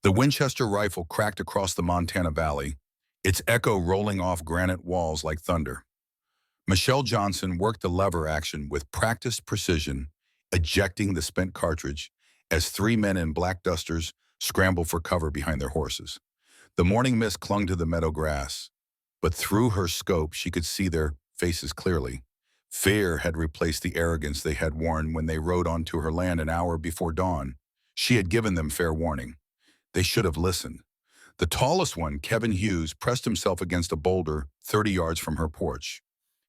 The Winchester rifle cracked across the Montana Valley, its echo rolling off granite walls like thunder. Michelle Johnson worked the lever action with practiced precision, ejecting the spent cartridge as three men in black dusters scrambled for cover behind their horses. The morning mist clung to the meadow grass, but through her scope she could see their faces clearly. Fear had replaced the arrogance they had worn when they rode onto her land an hour before dawn. She had given them fair warning. They should have listened. The tallest one, Kevin Hughes, pressed himself against a boulder 30 yards from her porch.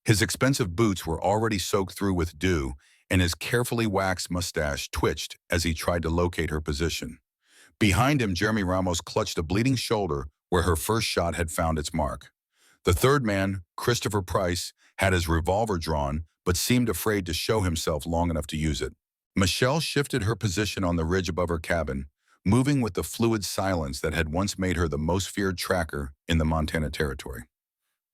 His expensive boots were already soaked through with dew, and his carefully waxed mustache twitched as he tried to locate her position. Behind him, Jeremy Ramos clutched a bleeding shoulder where her first shot had found its mark. The third man, Christopher Price, had his revolver drawn, but seemed afraid to show himself long enough to use it. Michelle shifted her position on the ridge above her cabin, moving with the fluid silence that had once made her the most feared tracker in the Montana Territory.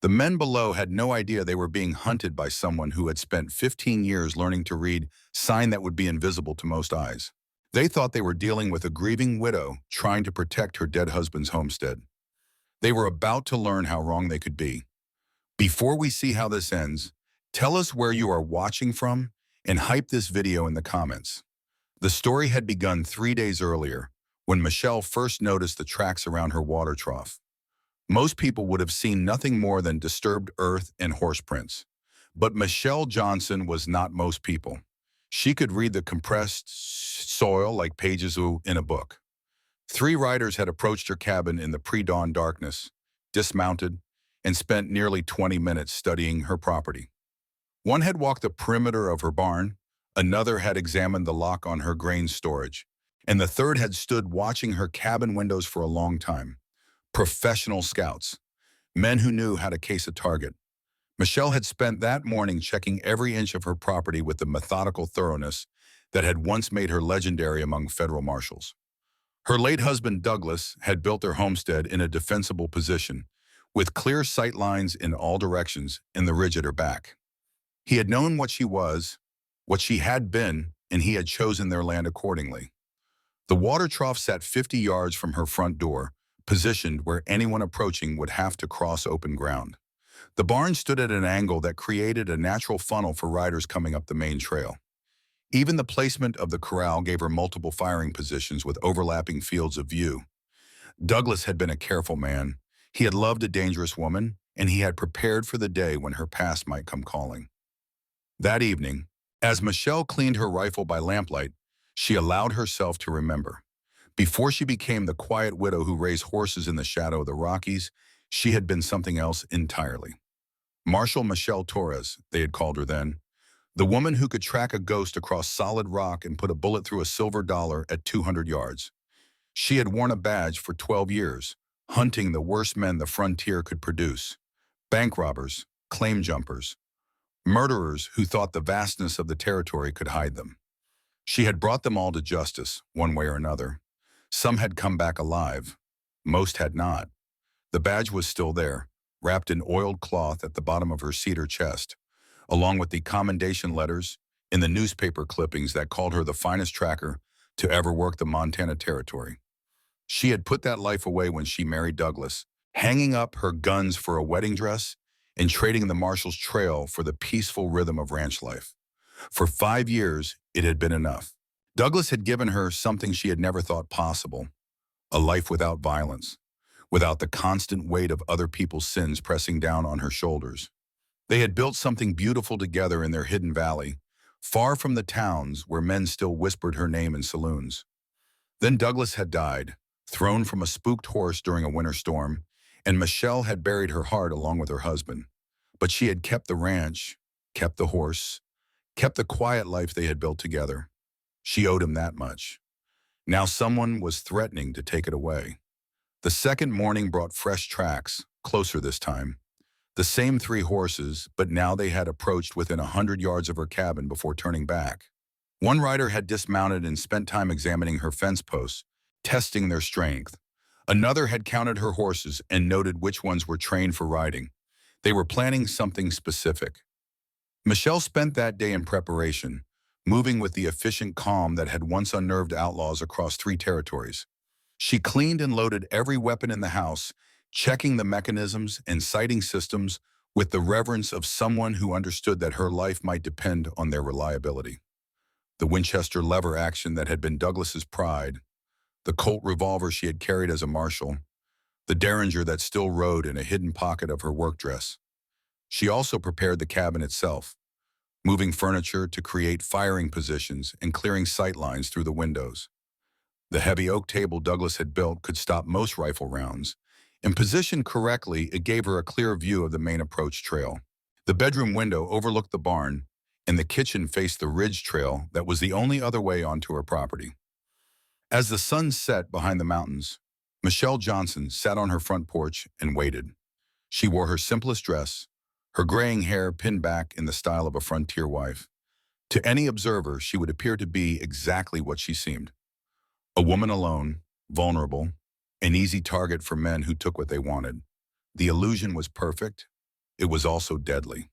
The men below had no idea they were being hunted by someone who had spent 15 years learning to read sign that would be invisible to most eyes. They thought they were dealing with a grieving widow trying to protect her dead husband's homestead. They were about to learn how wrong they could be. Before we see how this ends, tell us where you are watching from and hype this video in the comments. The story had begun 3 days earlier, when Michelle first noticed the tracks around her water trough. Most people would have seen nothing more than disturbed earth and horse prints. But Michelle Johnson was not most people. She could read the compressed soil like pages in a book. 3 riders had approached her cabin in the pre-dawn darkness, dismounted, and spent nearly 20 minutes studying her property. One had walked the perimeter of her barn, another had examined the lock on her grain storage, and the third had stood watching her cabin windows for a long time. Professional scouts, men who knew how to case a target. Michelle had spent that morning checking every inch of her property with the methodical thoroughness that had once made her legendary among federal marshals. Her late husband, Douglas, had built their homestead in a defensible position, with clear sight lines in all directions and the ridge at her back. He had known what she was, what she had been, and he had chosen their land accordingly. The water trough sat 50 yards from her front door, positioned where anyone approaching would have to cross open ground. The barn stood at an angle that created a natural funnel for riders coming up the main trail. Even the placement of the corral gave her multiple firing positions with overlapping fields of view. Douglas had been a careful man. He had loved a dangerous woman, and he had prepared for the day when her past might come calling. That evening, as Michelle cleaned her rifle by lamplight, she allowed herself to remember. Before she became the quiet widow who raised horses in the shadow of the Rockies, she had been something else entirely. Marshal Michelle Torres, they had called her then, the woman who could track a ghost across solid rock and put a bullet through a silver dollar at 200 yards. She had worn a badge for 12 years, hunting the worst men the frontier could produce. Bank robbers, claim jumpers, murderers who thought the vastness of the territory could hide them. She had brought them all to justice, one way or another. Some had come back alive. Most had not. The badge was still there, wrapped in oiled cloth at the bottom of her cedar chest, along with the commendation letters and the newspaper clippings that called her the finest tracker to ever work the Montana Territory. She had put that life away when she married Douglas, hanging up her guns for a wedding dress and trading the marshal's trail for the peaceful rhythm of ranch life. For 5 years, it had been enough. Douglas had given her something she had never thought possible, a life without violence, without the constant weight of other people's sins pressing down on her shoulders. They had built something beautiful together in their hidden valley, far from the towns where men still whispered her name in saloons. Then Douglas had died, thrown from a spooked horse during a winter storm, and Michelle had buried her heart along with her husband. But she had kept the ranch, kept the horse, kept the quiet life they had built together. She owed him that much. Now someone was threatening to take it away. The second morning brought fresh tracks, closer this time. The same 3 horses, but now they had approached within 100 yards of her cabin before turning back. One rider had dismounted and spent time examining her fence posts, testing their strength. Another had counted her horses and noted which ones were trained for riding. They were planning something specific. Michelle spent that day in preparation, moving with the efficient calm that had once unnerved outlaws across 3 territories. She cleaned and loaded every weapon in the house, checking the mechanisms and sighting systems with the reverence of someone who understood that her life might depend on their reliability. The Winchester lever action that had been Douglas's pride, the Colt revolver she had carried as a marshal, the Derringer that still rode in a hidden pocket of her work dress. She also prepared the cabin itself, moving furniture to create firing positions and clearing sight lines through the windows. The heavy oak table Douglas had built could stop most rifle rounds, and positioned correctly, it gave her a clear view of the main approach trail. The bedroom window overlooked the barn, and the kitchen faced the ridge trail that was the only other way onto her property. As the sun set behind the mountains, Michelle Johnson sat on her front porch and waited. She wore her simplest dress, her graying hair pinned back in the style of a frontier wife. To any observer, she would appear to be exactly what she seemed. A woman alone, vulnerable, an easy target for men who took what they wanted. The illusion was perfect. It was also deadly.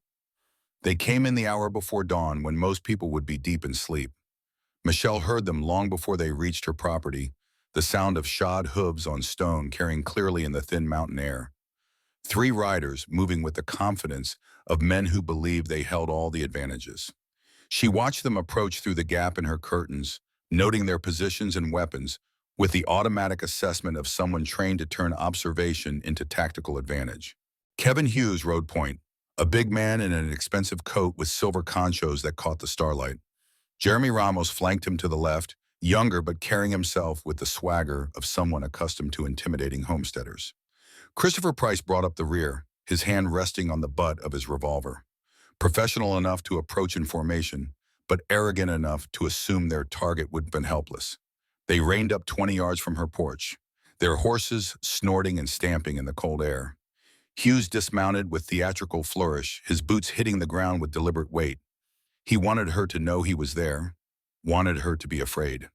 They came in the hour before dawn when most people would be deep in sleep. Michelle heard them long before they reached her property, the sound of shod hooves on stone carrying clearly in the thin mountain air. 3 riders moving with the confidence of men who believed they held all the advantages. She watched them approach through the gap in her curtains, noting their positions and weapons with the automatic assessment of someone trained to turn observation into tactical advantage. Kevin Hughes rode point, a big man in an expensive coat with silver conchos that caught the starlight. Jeremy Ramos flanked him to the left, younger but carrying himself with the swagger of someone accustomed to intimidating homesteaders. Christopher Price brought up the rear, his hand resting on the butt of his revolver. Professional enough to approach in formation, but arrogant enough to assume their target would have been helpless. They reined up 20 yards from her porch, their horses snorting and stamping in the cold air. Hughes dismounted with theatrical flourish, his boots hitting the ground with deliberate weight. He wanted her to know he was there, wanted her to be afraid.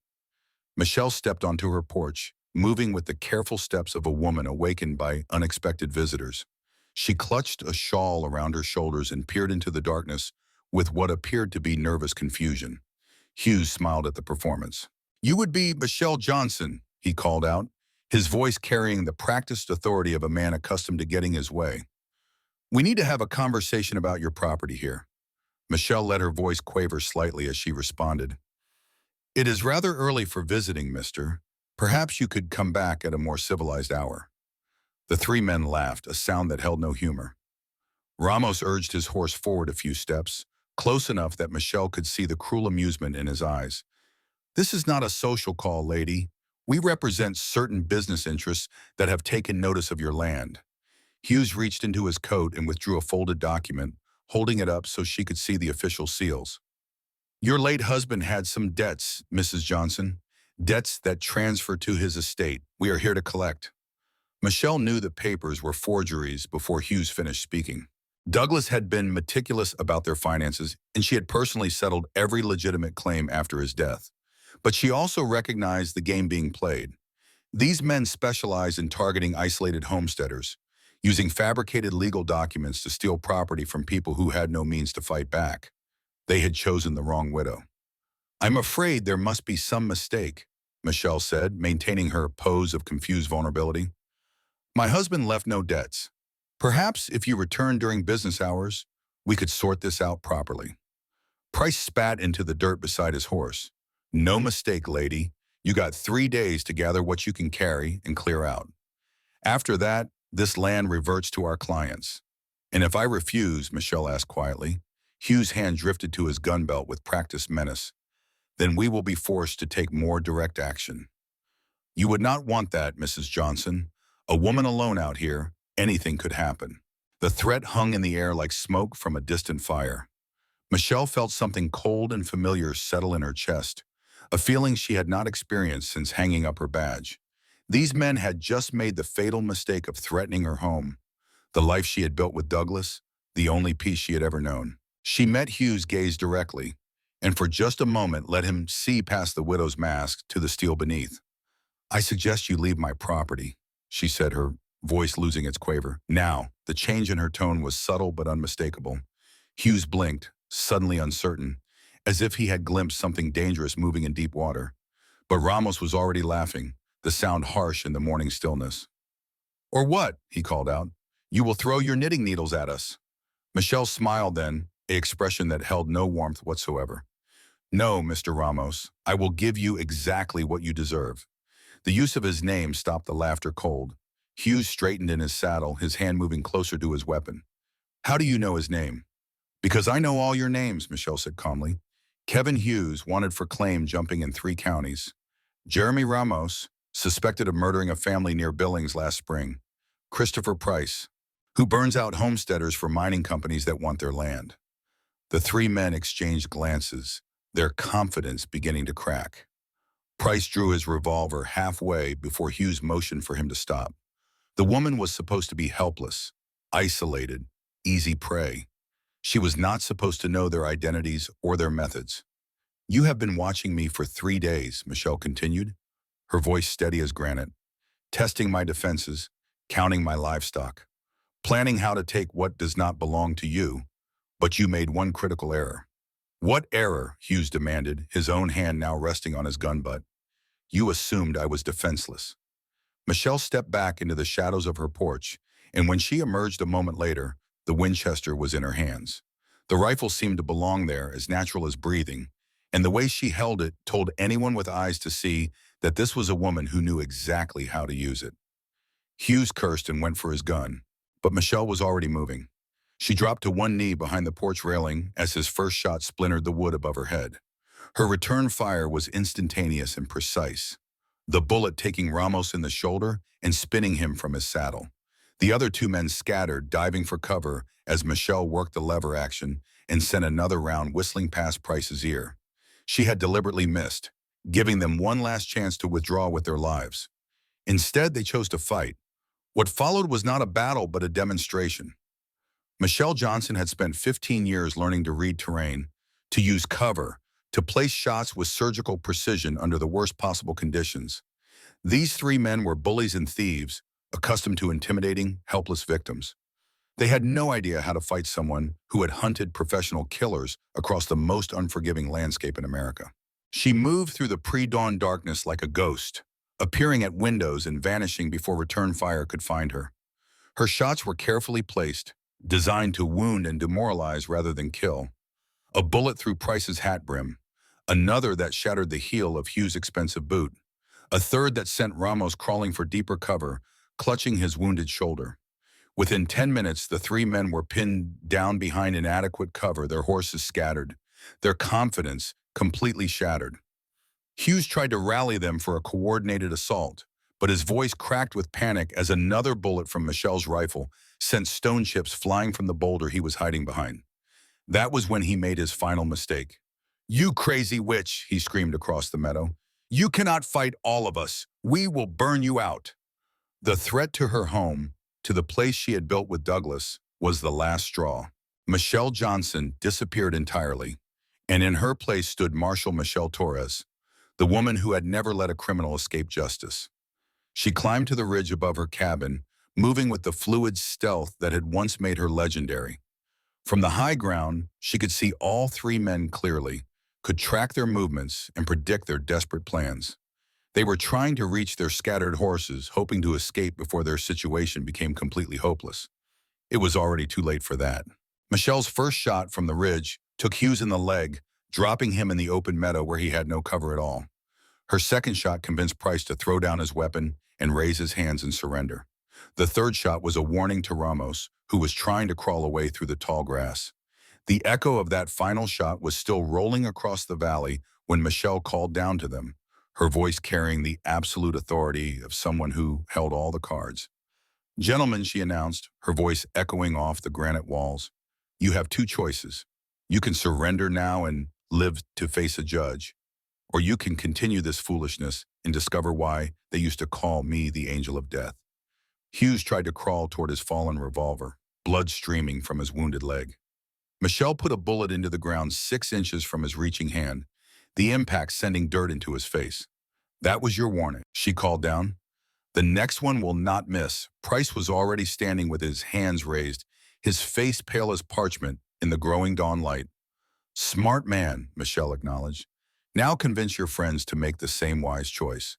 Michelle stepped onto her porch, moving with the careful steps of a woman awakened by unexpected visitors. She clutched a shawl around her shoulders and peered into the darkness with what appeared to be nervous confusion. Hughes smiled at the performance. "You would be Michelle Johnson," he called out, his voice carrying the practiced authority of a man accustomed to getting his way. "We need to have a conversation about your property here." Michelle let her voice quaver slightly as she responded. "It is rather early for visiting, mister. Perhaps you could come back at a more civilized hour." The 3 men laughed, a sound that held no humor. Ramos urged his horse forward a few steps, close enough that Michelle could see the cruel amusement in his eyes. "This is not a social call, lady. We represent certain business interests that have taken notice of your land." Hughes reached into his coat and withdrew a folded document, holding it up so she could see the official seals. "Your late husband had some debts, Mrs. Johnson. Debts that transfer to his estate. We are here to collect." Michelle knew the papers were forgeries before Hughes finished speaking. Douglas had been meticulous about their finances, and she had personally settled every legitimate claim after his death. But she also recognized the game being played. These men specialized in targeting isolated homesteaders, using fabricated legal documents to steal property from people who had no means to fight back. They had chosen the wrong widow. "I'm afraid there must be some mistake," Michelle said, maintaining her pose of confused vulnerability. "My husband left no debts. Perhaps if you return during business hours, we could sort this out properly." Price spat into the dirt beside his horse. "No mistake, lady. You got 3 days to gather what you can carry and clear out. After that, this land reverts to our clients." "And if I refuse," Michelle asked quietly. Hugh's hand drifted to his gun belt with practiced menace. "Then we will be forced to take more direct action." "You would not want that, Mrs. Johnson. A woman alone out here, anything could happen." The threat hung in the air like smoke from a distant fire. Michelle felt something cold and familiar settle in her chest, a feeling she had not experienced since hanging up her badge. These men had just made the fatal mistake of threatening her home, the life she had built with Douglas, the only peace she had ever known. She met Hughes' gaze directly, and for just a moment let him see past the widow's mask to the steel beneath. "I suggest you leave my property," she said, her voice losing its quaver. Now, the change in her tone was subtle but unmistakable. Hughes blinked, suddenly uncertain, as if he had glimpsed something dangerous moving in deep water. But Ramos was already laughing, the sound harsh in the morning stillness. Or what? He called out. You will throw your knitting needles at us. Michelle smiled then, an expression that held no warmth whatsoever. No, Mr. Ramos, I will give you exactly what you deserve. The use of his name stopped the laughter cold. Hughes straightened in his saddle, his hand moving closer to his weapon. How do you know his name? Because I know all your names, Michelle said calmly. Kevin Hughes, wanted for claim jumping in 3 counties. Jeremy Ramos, suspected of murdering a family near Billings last spring. Christopher Price, who burns out homesteaders for mining companies that want their land. The 3 men exchanged glances, their confidence beginning to crack. Price drew his revolver halfway before Hughes motioned for him to stop. The woman was supposed to be helpless, isolated, easy prey. She was not supposed to know their identities or their methods. You have been watching me for 3 days, Michelle continued, her voice steady as granite, testing my defenses, counting my livestock, planning how to take what does not belong to you, but you made one critical error. What error? Hughes demanded, his own hand now resting on his gun butt. You assumed I was defenseless. Michelle stepped back into the shadows of her porch, and when she emerged a moment later, the Winchester was in her hands. The rifle seemed to belong there, as natural as breathing, and the way she held it told anyone with eyes to see that this was a woman who knew exactly how to use it. Hughes cursed and went for his gun, but Michelle was already moving. She dropped to one knee behind the porch railing as his first shot splintered the wood above her head. Her return fire was instantaneous and precise, the bullet taking Ramos in the shoulder and spinning him from his saddle. The other 2 men scattered, diving for cover as Michelle worked the lever action and sent another round whistling past Price's ear. She had deliberately missed, giving them one last chance to withdraw with their lives. Instead, they chose to fight. What followed was not a battle but a demonstration. Michelle Johnson had spent 15 years learning to read terrain, to use cover, to place shots with surgical precision under the worst possible conditions. These 3 men were bullies and thieves, accustomed to intimidating, helpless victims. They had no idea how to fight someone who had hunted professional killers across the most unforgiving landscape in America. She moved through the pre-dawn darkness like a ghost, appearing at windows and vanishing before return fire could find her. Her shots were carefully placed, designed to wound and demoralize rather than kill. A bullet through Price's hat brim, another that shattered the heel of Hughes' expensive boot, a third that sent Ramos crawling for deeper cover, clutching his wounded shoulder. Within 10 minutes, the 3 men were pinned down behind inadequate cover, their horses scattered, their confidence completely shattered. Hughes tried to rally them for a coordinated assault, but his voice cracked with panic as another bullet from Michelle's rifle sent stone chips flying from the boulder he was hiding behind. That was when he made his final mistake. You crazy witch, he screamed across the meadow. You cannot fight all of us. We will burn you out. The threat to her home, to the place she had built with Douglas, was the last straw. Michelle Johnson disappeared entirely, and in her place stood Marshal Michelle Torres, the woman who had never let a criminal escape justice. She climbed to the ridge above her cabin, moving with the fluid stealth that had once made her legendary. From the high ground, she could see all 3 men clearly, could track their movements and predict their desperate plans. They were trying to reach their scattered horses, hoping to escape before their situation became completely hopeless. It was already too late for that. Michelle's first shot from the ridge took Hughes in the leg, dropping him in the open meadow where he had no cover at all. Her second shot convinced Price to throw down his weapon and raise his hands in surrender. The third shot was a warning to Ramos, who was trying to crawl away through the tall grass. The echo of that final shot was still rolling across the valley when Michelle called down to them, her voice carrying the absolute authority of someone who held all the cards. Gentlemen, she announced, her voice echoing off the granite walls, you have 2 choices. You can surrender now and live to face a judge, or you can continue this foolishness and discover why they used to call me the angel of death. Hughes tried to crawl toward his fallen revolver, blood streaming from his wounded leg. Michelle put a bullet into the ground 6 inches from his reaching hand, the impact sending dirt into his face. That was your warning, she called down. The next one will not miss. Price was already standing with his hands raised, his face pale as parchment in the growing dawn light. Smart man, Michelle acknowledged. Now convince your friends to make the same wise choice.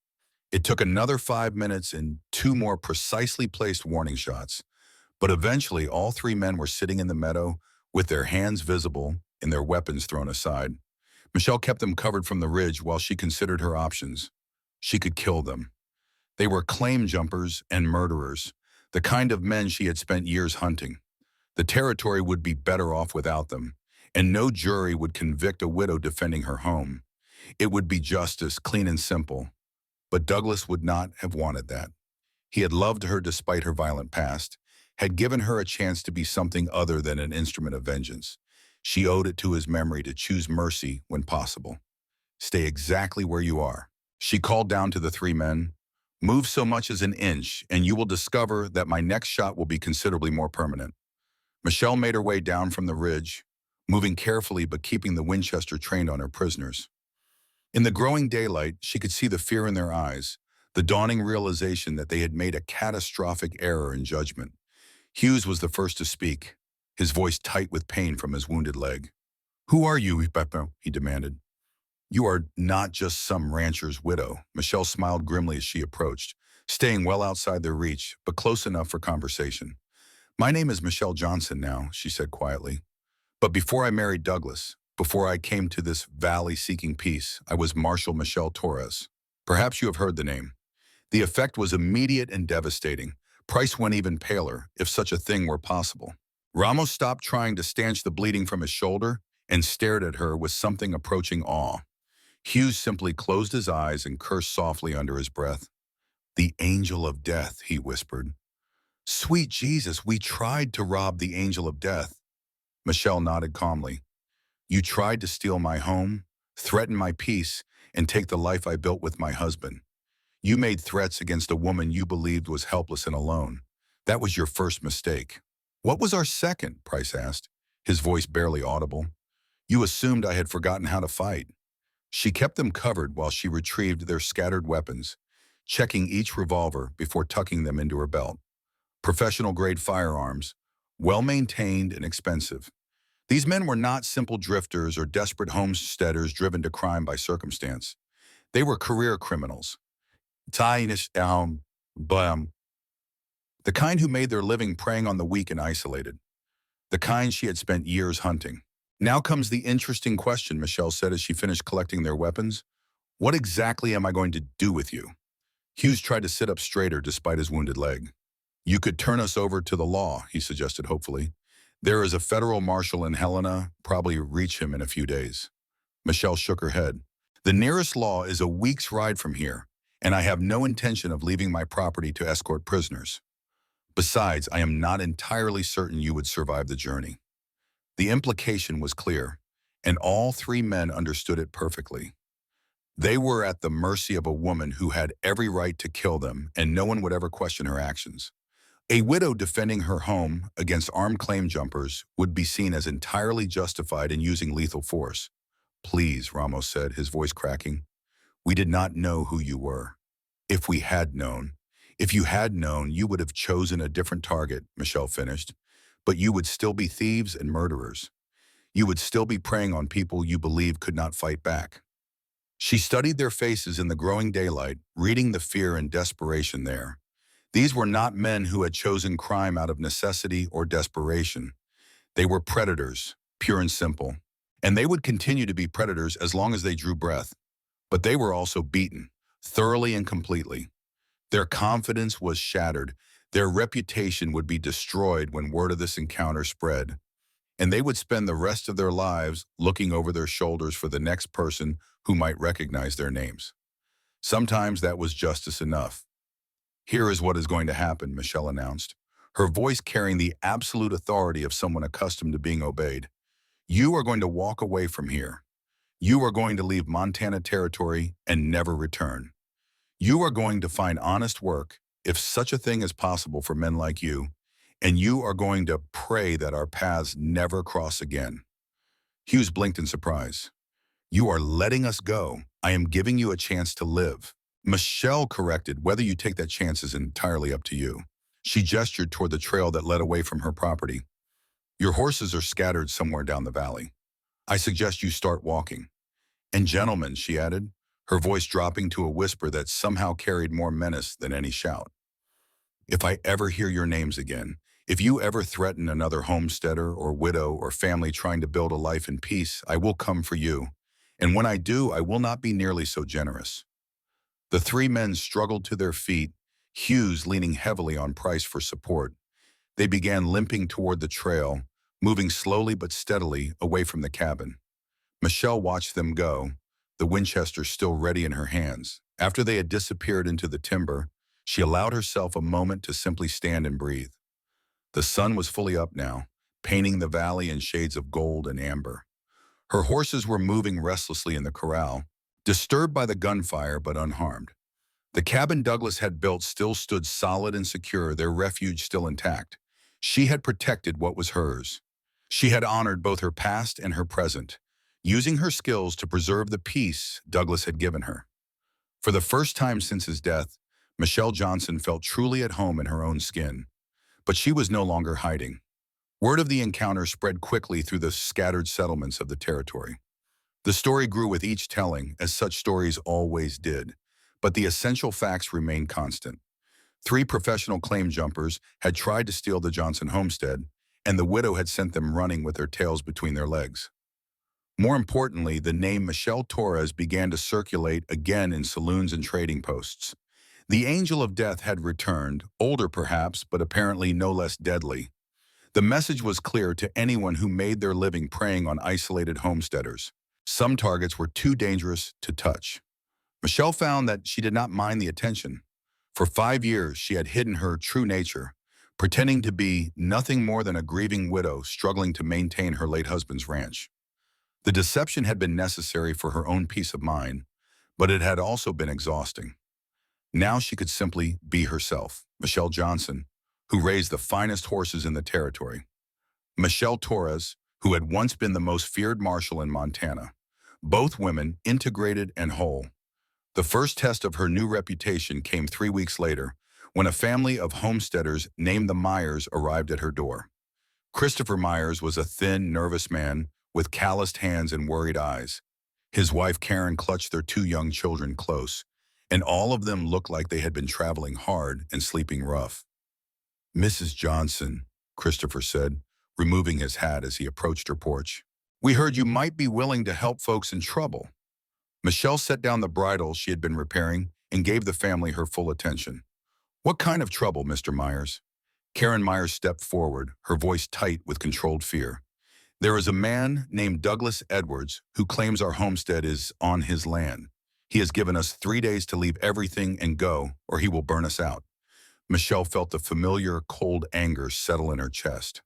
It took another 5 minutes and two more precisely placed warning shots, but eventually all three men were sitting in the meadow with their hands visible and their weapons thrown aside. Michelle kept them covered from the ridge while she considered her options. She could kill them. They were claim jumpers and murderers, the kind of men she had spent years hunting. The territory would be better off without them, and no jury would convict a widow defending her home. It would be justice, clean and simple. But Douglas would not have wanted that. He had loved her despite her violent past, had given her a chance to be something other than an instrument of vengeance. She owed it to his memory to choose mercy when possible. Stay exactly where you are. She called down to the three men. Move so much as an inch, and you will discover that my next shot will be considerably more permanent. Michelle made her way down from the ridge, moving carefully but keeping the Winchester trained on her prisoners. In the growing daylight, she could see the fear in their eyes, the dawning realization that they had made a catastrophic error in judgment. Hughes was the first to speak, his voice tight with pain from his wounded leg. "Who are you, Beppo?" he demanded. "You are not just some rancher's widow." Michelle smiled grimly as she approached, staying well outside their reach, but close enough for conversation. "My name is Michelle Johnson now," she said quietly. "But before I married Douglas, before I came to this valley seeking peace, I was Marshal Michelle Torres. Perhaps you have heard the name. The effect was immediate and devastating. Price went even paler, if such a thing were possible." Ramos stopped trying to stanch the bleeding from his shoulder and stared at her with something approaching awe. Hughes simply closed his eyes and cursed softly under his breath. "The angel of death," he whispered. "Sweet Jesus, we tried to rob the angel of death." Michelle nodded calmly. "You tried to steal my home, threaten my peace, and take the life I built with my husband. You made threats against a woman you believed was helpless and alone. That was your first mistake." "What was our second?" Price asked, his voice barely audible. "You assumed I had forgotten how to fight." She kept them covered while she retrieved their scattered weapons, checking each revolver before tucking them into her belt. Professional-grade firearms, well-maintained and expensive. These men were not simple drifters or desperate homesteaders driven to crime by circumstance. They were career criminals. The kind who made their living preying on the weak and isolated. The kind she had spent years hunting. "Now comes the interesting question," Michelle said as she finished collecting their weapons. "What exactly am I going to do with you?" Hughes tried to sit up straighter despite his wounded leg. "You could turn us over to the law," he suggested hopefully. "There is a federal marshal in Helena, probably reach him in a few days." Michelle shook her head. "The nearest law is a week's ride from here, and I have no intention of leaving my property to escort prisoners. Besides, I am not entirely certain you would survive the journey." The implication was clear, and all three men understood it perfectly. They were at the mercy of a woman who had every right to kill them, and no one would ever question her actions. A widow defending her home against armed claim jumpers would be seen as entirely justified in using lethal force. "Please," Ramos said, his voice cracking. "We did not know who you were. If we had known, if you had known, you would have chosen a different target," Michelle finished. "But you would still be thieves and murderers. You would still be preying on people you believe could not fight back." She studied their faces in the growing daylight, reading the fear and desperation there. These were not men who had chosen crime out of necessity or desperation. They were predators, pure and simple. And they would continue to be predators as long as they drew breath. But they were also beaten, thoroughly and completely. Their confidence was shattered. Their reputation would be destroyed when word of this encounter spread. And they would spend the rest of their lives looking over their shoulders for the next person who might recognize their names. Sometimes that was justice enough. "Here is what is going to happen," Michelle announced, her voice carrying the absolute authority of someone accustomed to being obeyed. "You are going to walk away from here. You are going to leave Montana Territory and never return. You are going to find honest work, if such a thing is possible for men like you, and you are going to pray that our paths never cross again." Hughes blinked in surprise. "You are letting us go. I am giving you a chance to live." Michelle corrected, "Whether you take that chance is entirely up to you." She gestured toward the trail that led away from her property. "Your horses are scattered somewhere down the valley. I suggest you start walking. And gentlemen," she added, her voice dropping to a whisper that somehow carried more menace than any shout. If I ever hear your names again, if you ever threaten another homesteader or widow or family trying to build a life in peace, I will come for you. And when I do, I will not be nearly so generous. The three men struggled to their feet, Hughes leaning heavily on Price for support. They began limping toward the trail, moving slowly but steadily away from the cabin. Michelle watched them go, the Winchester still ready in her hands. After they had disappeared into the timber, she allowed herself a moment to simply stand and breathe. The sun was fully up now, painting the valley in shades of gold and amber. Her horses were moving restlessly in the corral, disturbed by the gunfire but unharmed. The cabin Douglas had built still stood solid and secure, their refuge still intact. She had protected what was hers. She had honored both her past and her present, using her skills to preserve the peace Douglas had given her. For the first time since his death, Michelle Johnson felt truly at home in her own skin. But she was no longer hiding. Word of the encounter spread quickly through the scattered settlements of the territory. The story grew with each telling, as such stories always did, but the essential facts remained constant. Three professional claim jumpers had tried to steal the Johnson homestead, and the widow had sent them running with their tails between their legs. More importantly, the name Michelle Torres began to circulate again in saloons and trading posts. The angel of death had returned, older perhaps, but apparently no less deadly. The message was clear to anyone who made their living preying on isolated homesteaders. Some targets were too dangerous to touch. Michelle found that she did not mind the attention. For 5 years, she had hidden her true nature, pretending to be nothing more than a grieving widow struggling to maintain her late husband's ranch. The deception had been necessary for her own peace of mind, but it had also been exhausting. Now she could simply be herself, Michelle Johnson, who raised the finest horses in the territory. Michelle Torres, who had once been the most feared marshal in Montana. Both women integrated and whole. The first test of her new reputation came 3 weeks later, when a family of homesteaders named the Myers arrived at her door. Christopher Myers was a thin, nervous man with calloused hands and worried eyes. His wife Karen clutched their 2 young children close, and all of them looked like they had been traveling hard and sleeping rough. "Mrs. Johnson," Christopher said, removing his hat as he approached her porch. "We heard you might be willing to help folks in trouble." Michelle set down the bridle she had been repairing and gave the family her full attention. "What kind of trouble, Mr. Myers?" Karen Myers stepped forward, her voice tight with controlled fear. "There is a man named Douglas Edwards who claims our homestead is on his land. He has given us 3 days to leave everything and go, or he will burn us out." Michelle felt the familiar, cold anger settle in her chest.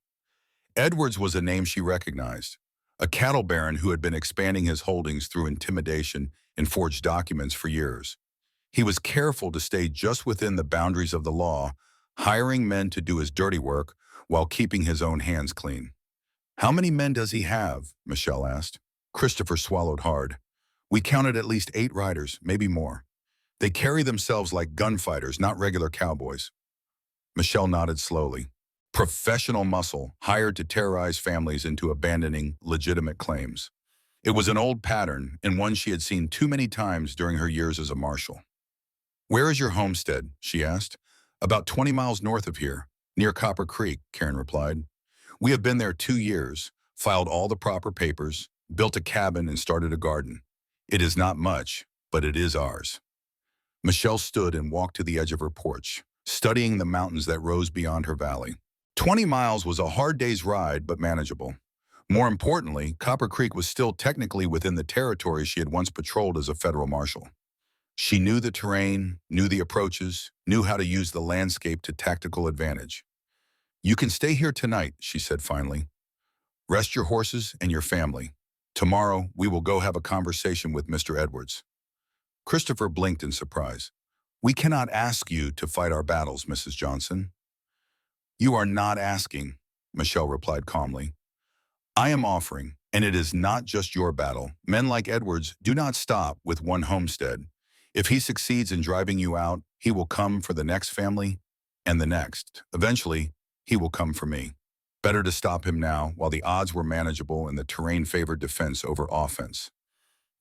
Edwards was a name she recognized, a cattle baron who had been expanding his holdings through intimidation and forged documents for years. He was careful to stay just within the boundaries of the law, hiring men to do his dirty work while keeping his own hands clean. "How many men does he have?" Michelle asked. Christopher swallowed hard. "We counted at least 8 riders, maybe more. They carry themselves like gunfighters, not regular cowboys." Michelle nodded slowly. Professional muscle, hired to terrorize families into abandoning legitimate claims. It was an old pattern, and one she had seen too many times during her years as a marshal. "Where is your homestead?" she asked. "About 20 miles north of here, near Copper Creek," Karen replied. "We have been there 2 years, filed all the proper papers, built a cabin, and started a garden. It is not much, but it is ours." Michelle stood and walked to the edge of her porch, studying the mountains that rose beyond her valley. 20 miles was a hard day's ride, but manageable. More importantly, Copper Creek was still technically within the territory she had once patrolled as a federal marshal. She knew the terrain, knew the approaches, knew how to use the landscape to tactical advantage. "You can stay here tonight," she said finally. "Rest your horses and your family. Tomorrow, we will go have a conversation with Mr. Edwards." Christopher blinked in surprise. "We cannot ask you to fight our battles, Mrs. Johnson." "You are not asking," Michelle replied calmly. "I am offering, and it is not just your battle. Men like Edwards do not stop with one homestead. If he succeeds in driving you out, he will come for the next family and the next. Eventually, he will come for me. Better to stop him now while the odds were manageable and the terrain favored defense over offense."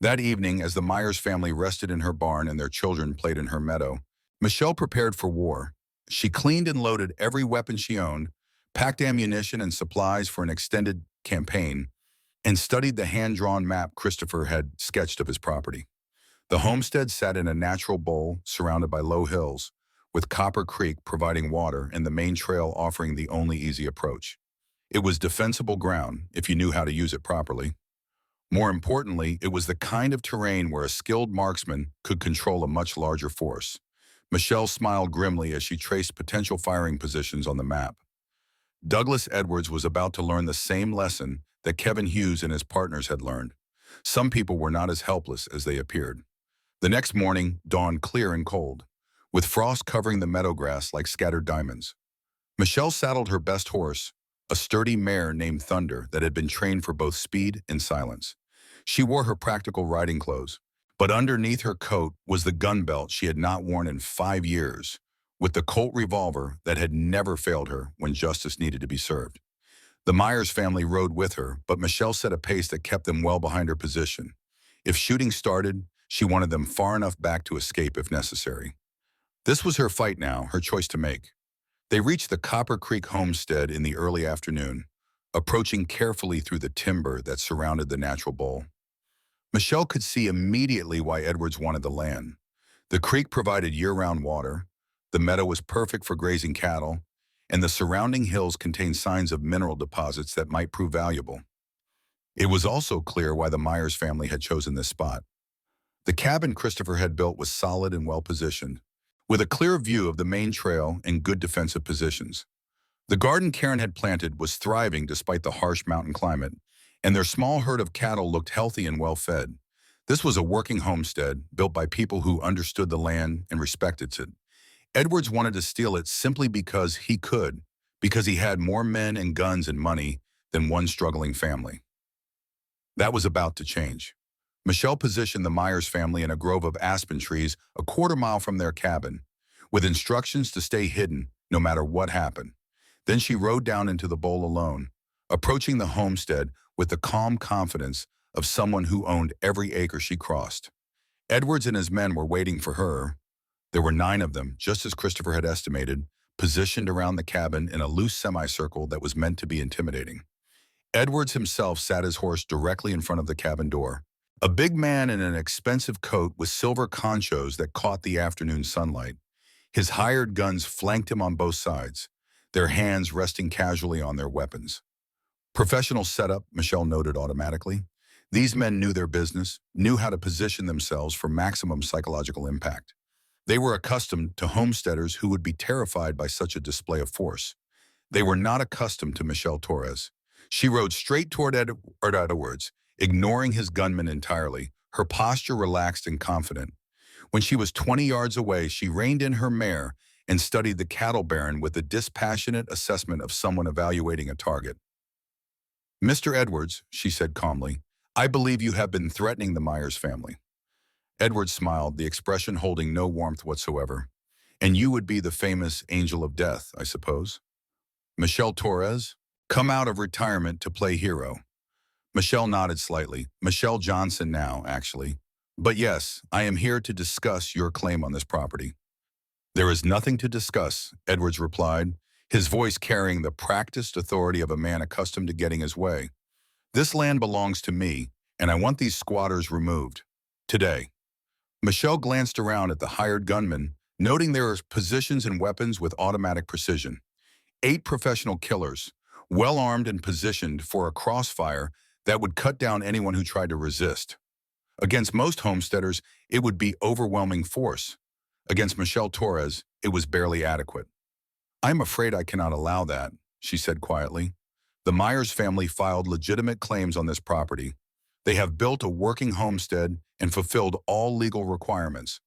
That evening, as the Myers family rested in her barn and their children played in her meadow, Michelle prepared for war. She cleaned and loaded every weapon she owned, packed ammunition and supplies for an extended campaign, and studied the hand-drawn map Christopher had sketched of his property. The homestead sat in a natural bowl surrounded by low hills, with Copper Creek providing water and the main trail offering the only easy approach. It was defensible ground if you knew how to use it properly. More importantly, it was the kind of terrain where a skilled marksman could control a much larger force. Michelle smiled grimly as she traced potential firing positions on the map. Douglas Edwards was about to learn the same lesson that Kevin Hughes and his partners had learned. Some people were not as helpless as they appeared. The next morning dawned clear and cold, with frost covering the meadow grass like scattered diamonds. Michelle saddled her best horse, a sturdy mare named Thunder that had been trained for both speed and silence. She wore her practical riding clothes, but underneath her coat was the gun belt she had not worn in 5 years, with the Colt revolver that had never failed her when justice needed to be served. The Myers family rode with her, but Michelle set a pace that kept them well behind her position. If shooting started, she wanted them far enough back to escape if necessary. This was her fight now, her choice to make. They reached the Copper Creek homestead in the early afternoon, approaching carefully through the timber that surrounded the natural bowl. Michelle could see immediately why Edwards wanted the land. The creek provided year-round water, the meadow was perfect for grazing cattle, and the surrounding hills contained signs of mineral deposits that might prove valuable. It was also clear why the Myers family had chosen this spot. The cabin Christopher had built was solid and well-positioned, with a clear view of the main trail and good defensive positions. The garden Karen had planted was thriving despite the harsh mountain climate, and their small herd of cattle looked healthy and well-fed. This was a working homestead built by people who understood the land and respected it. Edwards wanted to steal it simply because he could, because he had more men and guns and money than one struggling family. That was about to change. Michelle positioned the Myers family in a grove of aspen trees a quarter-mile from their cabin, with instructions to stay hidden no matter what happened. Then she rode down into the bowl alone, approaching the homestead with the calm confidence of someone who owned every acre she crossed. Edwards and his men were waiting for her. There were 9 of them, just as Christopher had estimated, positioned around the cabin in a loose semicircle that was meant to be intimidating. Edwards himself sat his horse directly in front of the cabin door. A big man in an expensive coat with silver conchos that caught the afternoon sunlight. His hired guns flanked him on both sides, their hands resting casually on their weapons. Professional setup, Michelle noted automatically. These men knew their business, knew how to position themselves for maximum psychological impact. They were accustomed to homesteaders who would be terrified by such a display of force. They were not accustomed to Michelle Torres. She rode straight toward Edwards, ignoring his gunmen entirely, her posture relaxed and confident. When she was 20 yards away, she reined in her mare and studied the cattle baron with the dispassionate assessment of someone evaluating a target. "Mr. Edwards," she said calmly, "I believe you have been threatening the Myers family." Edwards smiled, the expression holding no warmth whatsoever. "And you would be the famous angel of death, I suppose?" "Michelle Torres? Come out of retirement to play hero." Michelle nodded slightly. "Michelle Johnson now, actually. But yes, I am here to discuss your claim on this property." "There is nothing to discuss," Edwards replied, his voice carrying the practiced authority of a man accustomed to getting his way. "This land belongs to me, and I want these squatters removed. Today." Michelle glanced around at the hired gunmen, noting their positions and weapons with automatic precision. 8 professional killers, well armed and positioned for a crossfire that would cut down anyone who tried to resist. Against most homesteaders, it would be overwhelming force. Against Michelle Torres, it was barely adequate. "I'm afraid I cannot allow that," she said quietly. "The Myers family filed legitimate claims on this property. They have built a working homestead and fulfilled all legal requirements.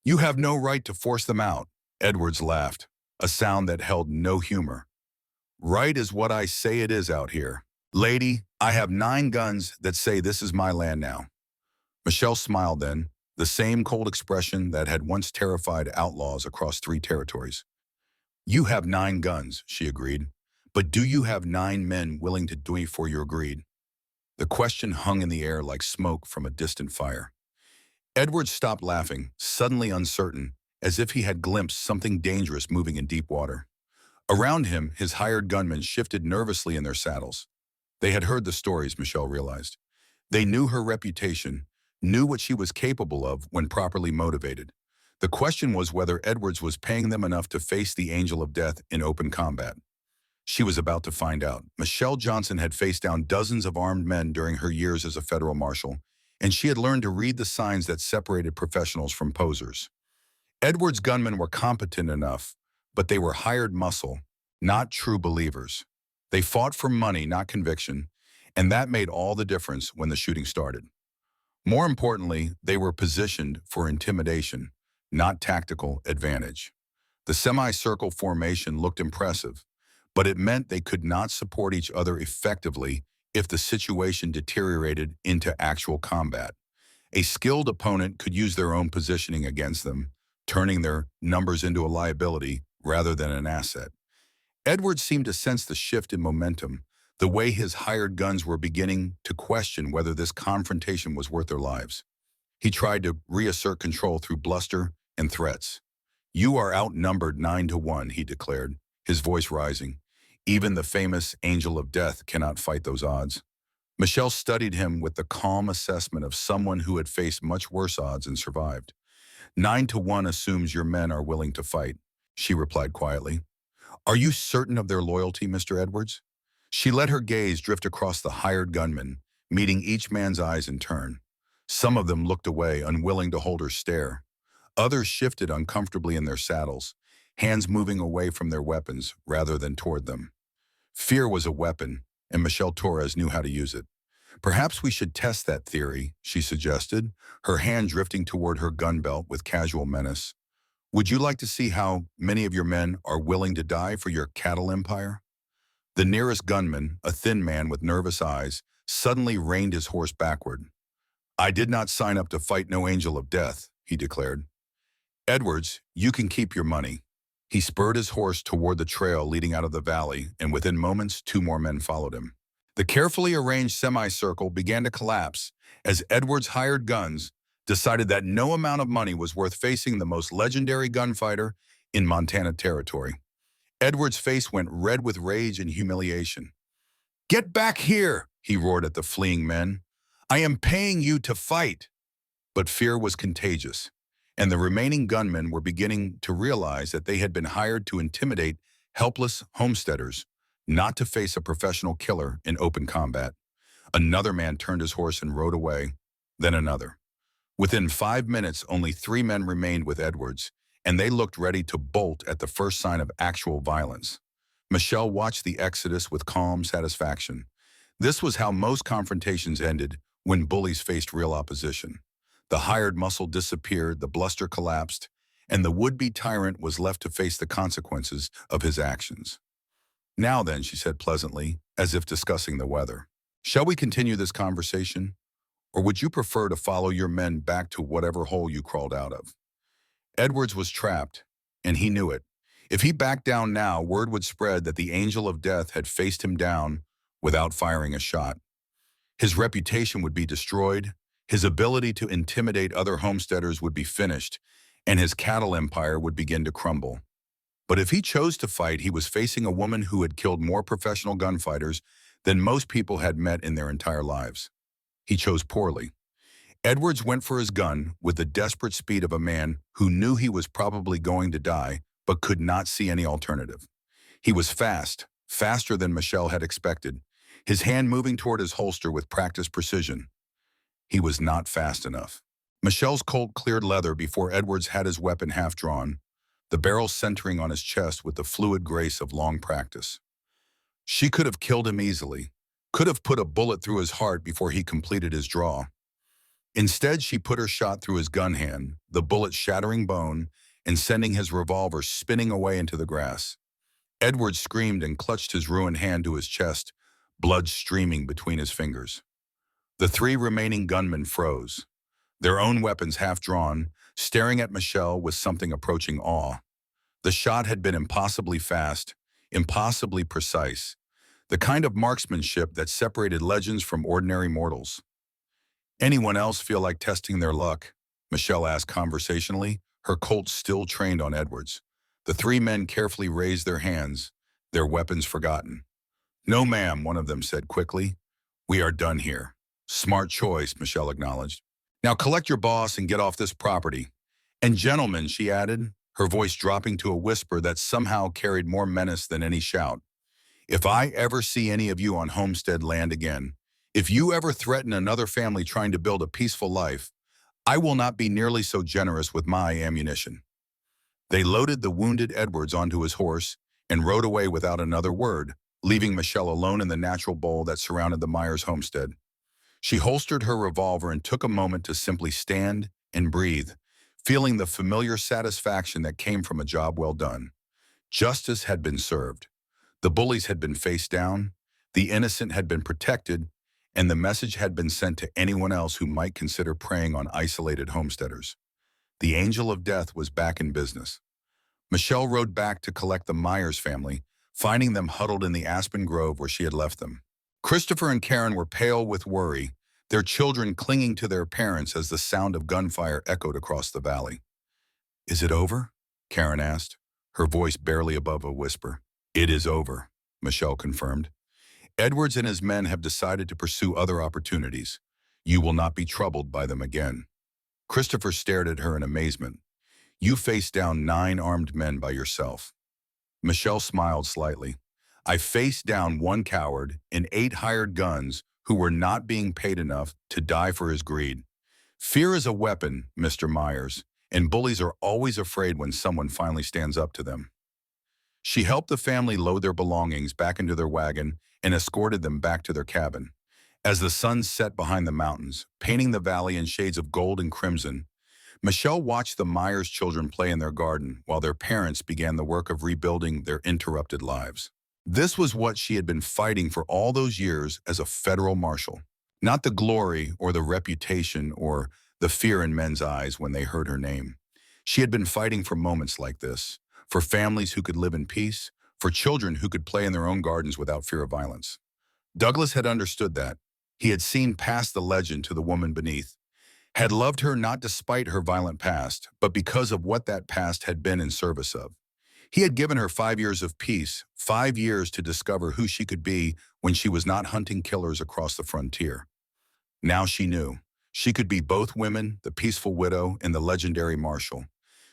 You have no right to force them out." Edwards laughed, a sound that held no humor. "Right is what I say it is out here. Lady, I have 9 guns that say this is my land now." Michelle smiled then, the same cold expression that had once terrified outlaws across 3 territories. "You have 9 guns," she agreed. "But do you have 9 men willing to do it for your greed?" The question hung in the air like smoke from a distant fire. Edwards stopped laughing, suddenly uncertain, as if he had glimpsed something dangerous moving in deep water. Around him, his hired gunmen shifted nervously in their saddles. They had heard the stories, Michelle realized. They knew her reputation, knew what she was capable of when properly motivated. The question was whether Edwards was paying them enough to face the Angel of Death in open combat. She was about to find out. Michelle Johnson had faced down dozens of armed men during her years as a federal marshal, and she had learned to read the signs that separated professionals from posers. Edwards' gunmen were competent enough, but they were hired muscle, not true believers. They fought for money, not conviction, and that made all the difference when the shooting started. More importantly, they were positioned for intimidation, not tactical advantage. The semicircle formation looked impressive, but it meant they could not support each other effectively if the situation deteriorated into actual combat. A skilled opponent could use their own positioning against them, turning their numbers into a liability rather than an asset. Edwards seemed to sense the shift in momentum, the way his hired guns were beginning to question whether this confrontation was worth their lives. He tried to reassert control through bluster and threats. "You are outnumbered 9-1, he declared, his voice rising. "Even the famous Angel of Death cannot fight those odds." Michelle studied him with the calm assessment of someone who had faced much worse odds and survived. 9-1 assumes your men are willing to fight, she replied quietly. "Are you certain of their loyalty, Mr. Edwards?" She let her gaze drift across the hired gunmen, meeting each man's eyes in turn. Some of them looked away, unwilling to hold her stare. Others shifted uncomfortably in their saddles, hands moving away from their weapons rather than toward them. Fear was a weapon, and Michelle Torres knew how to use it. "Perhaps we should test that theory," she suggested, her hand drifting toward her gun belt with casual menace. "Would you like to see how many of your men are willing to die for your cattle empire?" The nearest gunman, a thin man with nervous eyes, suddenly reined his horse backward. "I did not sign up to fight no Angel of Death," he declared. "Edwards, you can keep your money." He spurred his horse toward the trail leading out of the valley, and within moments, 2 more men followed him. The carefully arranged semicircle began to collapse as Edwards' hired guns decided that no amount of money was worth facing the most legendary gunfighter in Montana territory. Edwards' face went red with rage and humiliation. "Get back here," he roared at the fleeing men. "I am paying you to fight." But fear was contagious, and the remaining gunmen were beginning to realize that they had been hired to intimidate helpless homesteaders, not to face a professional killer in open combat. Another man turned his horse and rode away, then another. Within 5 minutes, only 3 men remained with Edwards, and they looked ready to bolt at the first sign of actual violence. Michelle watched the exodus with calm satisfaction. This was how most confrontations ended when bullies faced real opposition. The hired muscle disappeared, the bluster collapsed, and the would-be tyrant was left to face the consequences of his actions. "Now then," she said pleasantly, as if discussing the weather, "shall we continue this conversation? Or would you prefer to follow your men back to whatever hole you crawled out of?" Edwards was trapped, and he knew it. If he backed down now, word would spread that the Angel of Death had faced him down without firing a shot. His reputation would be destroyed, his ability to intimidate other homesteaders would be finished, and his cattle empire would begin to crumble. But if he chose to fight, he was facing a woman who had killed more professional gunfighters than most people had met in their entire lives. He chose poorly. Edwards went for his gun with the desperate speed of a man who knew he was probably going to die but could not see any alternative. He was fast, faster than Michelle had expected, his hand moving toward his holster with practiced precision. He was not fast enough. Michelle's Colt cleared leather before Edwards had his weapon half drawn, the barrel centering on his chest with the fluid grace of long practice. She could have killed him easily, could have put a bullet through his heart before he completed his draw. Instead, she put her shot through his gun hand, the bullet shattering bone and sending his revolver spinning away into the grass. Edwards screamed and clutched his ruined hand to his chest, blood streaming between his fingers. The 3 remaining gunmen froze, their own weapons half drawn, staring at Michelle with something approaching awe. The shot had been impossibly fast, impossibly precise. the kind of marksmanship that separated legends from ordinary mortals. Anyone else feel like testing their luck? Michelle asked conversationally, her Colt still trained on Edwards. The three men carefully raised their hands, their weapons forgotten. No, ma'am, one of them said quickly. We are done here. Smart choice, Michelle acknowledged. Now collect your boss and get off this property. And gentlemen, she added, her voice dropping to a whisper that somehow carried more menace than any shout. If I ever see any of you on homestead land again, if you ever threaten another family trying to build a peaceful life, I will not be nearly so generous with my ammunition. They loaded the wounded Edwards onto his horse and rode away without another word, leaving Michelle alone in the natural bowl that surrounded the Myers homestead. She holstered her revolver and took a moment to simply stand and breathe, feeling the familiar satisfaction that came from a job well done. Justice had been served. The bullies had been faced down, the innocent had been protected, and the message had been sent to anyone else who might consider preying on isolated homesteaders. The angel of death was back in business. Michelle rode back to collect the Myers family, finding them huddled in the aspen grove where she had left them. Christopher and Karen were pale with worry, their children clinging to their parents as the sound of gunfire echoed across the valley. Is it over? Karen asked, her voice barely above a whisper. It is over, Michelle confirmed. Edwards and his men have decided to pursue other opportunities. You will not be troubled by them again. Christopher stared at her in amazement. You faced down 9 armed men by yourself. Michelle smiled slightly. I faced down 1 coward and 8 hired guns who were not being paid enough to die for his greed. Fear is a weapon, Mr. Myers, and bullies are always afraid when someone finally stands up to them. She helped the family load their belongings back into their wagon and escorted them back to their cabin. As the sun set behind the mountains, painting the valley in shades of gold and crimson, Michelle watched the Myers children play in their garden while their parents began the work of rebuilding their interrupted lives. This was what she had been fighting for all those years as a federal marshal. Not the glory or the reputation or the fear in men's eyes when they heard her name. She had been fighting for moments like this, for families who could live in peace, for children who could play in their own gardens without fear of violence. Douglas had understood that. He had seen past the legend to the woman beneath, had loved her not despite her violent past, but because of what that past had been in service of. He had given her 5 years of peace, 5 years to discover who she could be when she was not hunting killers across the frontier. Now she knew. She could be both women, the peaceful widow and the legendary marshal.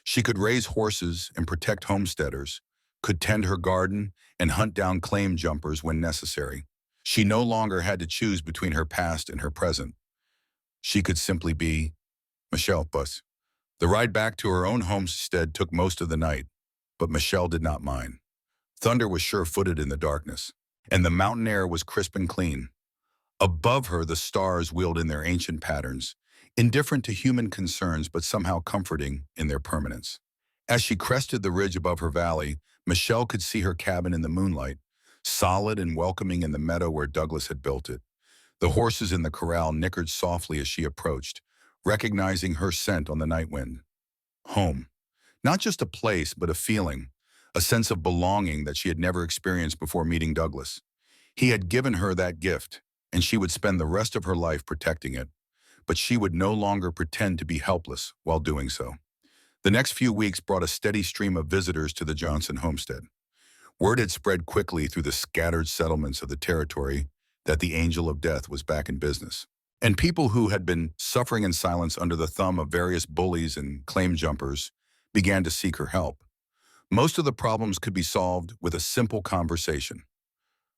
She could raise horses and protect homesteaders, could tend her garden and hunt down claim jumpers when necessary. She no longer had to choose between her past and her present. She could simply be Michelle Buss. The ride back to her own homestead took most of the night, but Michelle did not mind. Thunder was sure-footed in the darkness, and the mountain air was crisp and clean. Above her, the stars wheeled in their ancient patterns, indifferent to human concerns but somehow comforting in their permanence. As she crested the ridge above her valley, Michelle could see her cabin in the moonlight, solid and welcoming in the meadow where Douglas had built it. The horses in the corral nickered softly as she approached, recognizing her scent on the night wind. Home. Not just a place, but a feeling, a sense of belonging that she had never experienced before meeting Douglas. He had given her that gift, and she would spend the rest of her life protecting it. But she would no longer pretend to be helpless while doing so. The next few weeks brought a steady stream of visitors to the Johnson homestead. Word had spread quickly through the scattered settlements of the territory that the angel of death was back in business. And people who had been suffering in silence under the thumb of various bullies and claim jumpers began to seek her help. Most of the problems could be solved with a simple conversation.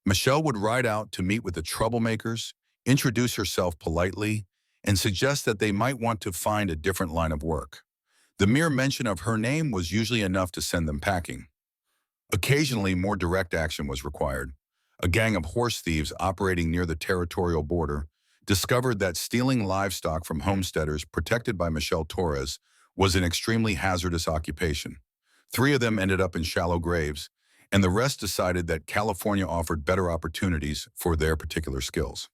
Michelle would ride out to meet with the troublemakers, introduce herself politely, and suggest that they might want to find a different line of work. The mere mention of her name was usually enough to send them packing. Occasionally, more direct action was required. A gang of horse thieves operating near the territorial border discovered that stealing livestock from homesteaders protected by Michelle Torres was an extremely hazardous occupation. 3 of them ended up in shallow graves, and the rest decided that California offered better opportunities for their particular skills.